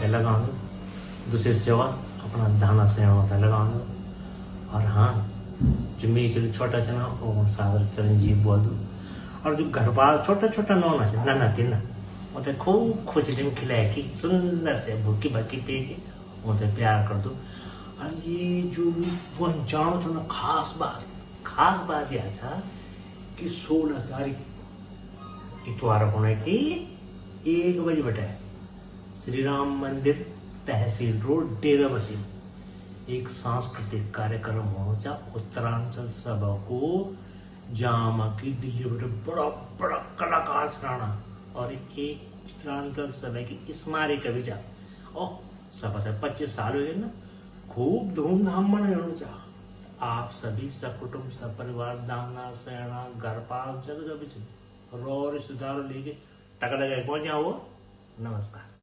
से लगा दो, दूसरी सेवा अपना दाना सेवा से लगा दो। और हाँ, जो मेरे छोटा चना वो सागर चिरंजीव बोल दो। और जो घर बार छोटा छोटा नौना से नाना तीना उसे खूब खोजले में खिलाए कि सुंदर से भूखी भक्की पे के उसे प्यार कर दो। और ये जो वो जानो तो ना खास बात यह था कि 16 तारीख इतवार होने की 1 बजे बटे श्री राम मंदिर तहसील रोड डेरा बसी एक सांस्कृतिक कार्यक्रम होना चा उत्तरांचल सभा को जामा की दिल्ली बटे बड़ा बड़ा कलाकार चलाना और एक उत्तरांचल सभा की स्मारक भी जा ओ सभा से 25 साल हुए ना, खूब धूमधाम मनाना चाह। आप सभी सकुटुंब सपरिवार दाना सेना घर पाल जगह भी रो रिश्तेदारों लेके टका पहुंच जाओ। नमस्कार।